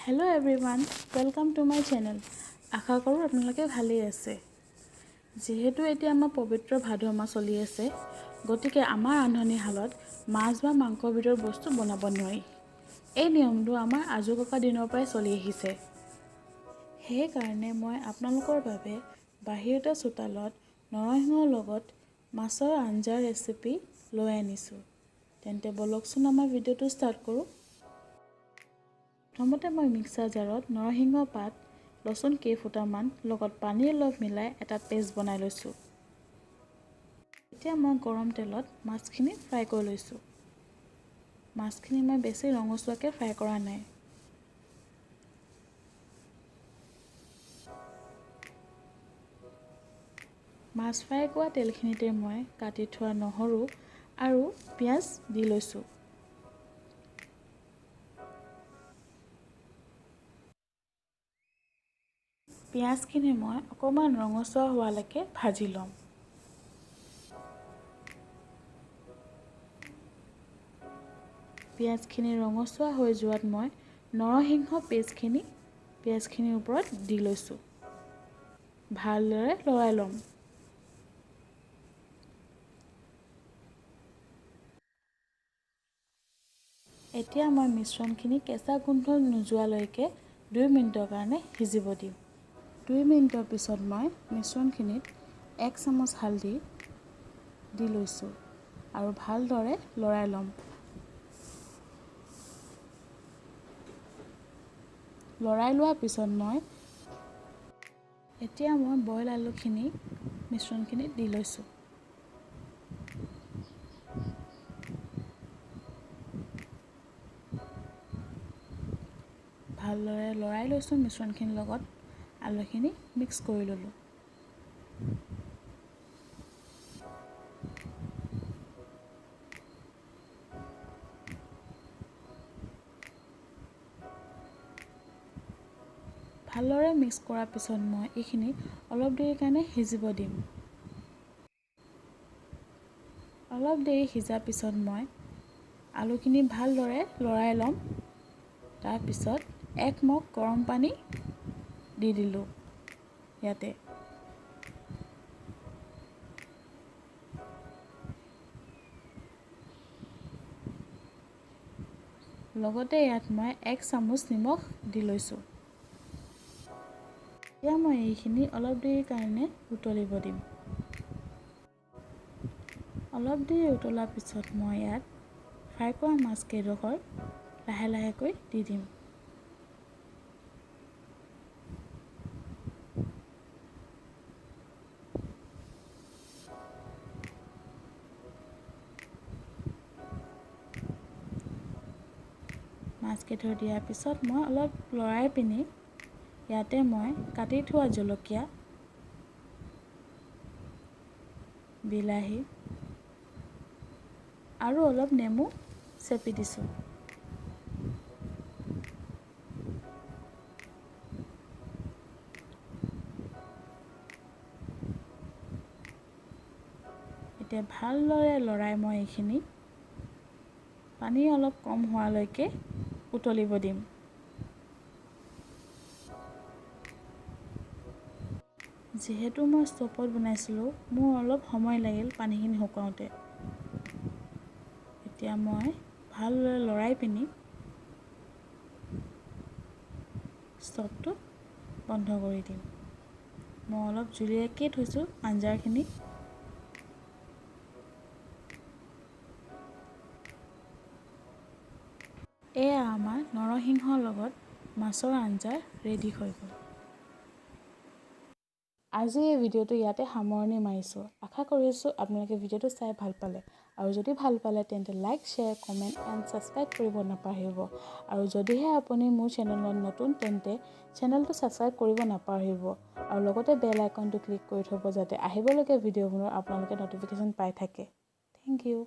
Hello everyone, welcome to my channel. আশা কৰোঁ আপোনালোকে ভালেই আছে। যেহেতু এতিয়া আমাৰ পবিত্ৰ ভাদ মাহ চলি আছে, গতিকে আমাৰ ৰান্ধনীশালত মাছ বা মাংসৰ ভিতৰৰ বস্তু বনাব নোৱাৰি। এই নিয়মটো আমাৰ আজো ককা দিনৰ পৰাই চলি আহিছে। সেইকাৰণে মই আপোনালোকৰ বাবে বাহিৰতে চোতালত নৰসিংহৰ লগত মাছৰ আঞ্জাৰ ৰেচিপি লৈ আনিছোঁ। তেন্তে বলকচোন আমাৰ ভিডিঅ'টো ষ্টাৰ্ট কৰোঁ। প্ৰথমতে মই মিক্সাৰ জাৰত নৰসিংহ পাত, লচুন কেইফুটামান লগত পানী অলপ মিলাই এটা পেষ্ট বনাই লৈছোঁ। এতিয়া মই গৰম তেলত মাছখিনি ফ্ৰাই কৰি লৈছোঁ। মাছখিনি মই বেছি ৰঙচুৱাকৈ ফ্ৰাই কৰা নাই। মাছ ফ্ৰাই কৰা তেলখিনিতে মই কাটি থোৱা নহৰু আৰু পিঁয়াজ দি লৈছোঁ। পিঁয়াজখিনি মই অকণমান ৰঙচুৱা হোৱালৈকে ভাজি ল'ম। পিঁয়াজখিনি ৰঙচুৱা হৈ যোৱাত মই নৰসিংহ পেষ্টখিনি পিঁয়াজখিনিৰ ওপৰত দি লৈছোঁ। ভালদৰে লৰাই ল'ম। এতিয়া মই মিশ্ৰণখিনি কেঁচা গোন্ধ নোযোৱালৈকে 2 মিনিটৰ কাৰণে সিজিব দিম। 2 মিনিটৰ পিছত মই মিশ্ৰণখিনিত 1 চামুচ হালধি দি লৈছোঁ আৰু ভালদৰে লৰাই ল'ম। লৰাই লোৱাৰ পিছত এতিয়া মই বইল আলুখিনি মিশ্ৰণখিনিত দি লৈছোঁ। ভালদৰে লৰাই লৈছোঁ মিশ্ৰণখিনিৰ লগত আলুখিনি মিক্স কৰি ল'লোঁ। ভালদৰে মিক্স কৰাৰ পিছত মই এইখিনি অলপ দেৰিৰ কাৰণে সিজিব দিম। অলপ দেৰি সিজাৰ পিছত মই আলুখিনি ভালদৰে লৰাই ল'ম। তাৰপিছত 1 মগ গৰম পানী দি দিলোঁ ইয়াতে। লগতে ইয়াত মই 1 চামুচ নিমখ দি লৈছোঁ। এতিয়া মই এইখিনি অলপ দেৰিৰ কাৰণে উতলিব দিম। অলপ দেৰি উতলাৰ পিছত মই ইয়াত ফ্ৰাই কৰা মাছকেইডোখৰ লাহে লাহেকৈ দি দিম। মাছকেইডোখৰ দিয়াৰ পিছত মই অলপ লৰাই পিনি ইয়াতে মই কাটি থোৱা জলকীয়া, বিলাহী আৰু অলপ নেমু চেপি দিছোঁ। এতিয়া ভালদৰে লৰাই মই এইখিনি পানী অলপ কম হোৱালৈকে উতলিব দিম। যিহেতু মই ষ্ট'ভত বনাইছিলোঁ, মোৰ অলপ সময় লাগিল পানীখিনি শুকাওঁতে। এতিয়া মই ভালদৰে লৰাই পিনি ষ্ট'ভটো বন্ধ কৰি দিম। মই অলপ জুলীয়াকৈ থৈছোঁ আঞ্জাখিনি। এয়া আমাৰ নৰসিংহৰ লগত মাছৰ আঞ্জা ৰেডি হৈ গ'ল। আজি এই ভিডিঅ'টো ইয়াতে সামৰণি মাৰিছোঁ। আশা কৰিছোঁ আপোনালোকে ভিডিঅ'টো চাই ভাল পালে। আৰু যদি ভাল পালে তেন্তে like, share, comment and subscribe কৰিব নাপাহৰিব। আৰু যদিহে আপুনি মোৰ চেনেলত নতুন তেন্তে চেনেলটো ছাবস্ক্ৰাইব কৰিব নাপাহৰিব। আৰু লগতে বেল আইকনটো ক্লিক কৰি থ'ব যাতে আহিবলগীয়া ভিডিঅ'বোৰৰ আপোনালোকে ন'টিফিকেশ্যন পাই থাকে। Thank U.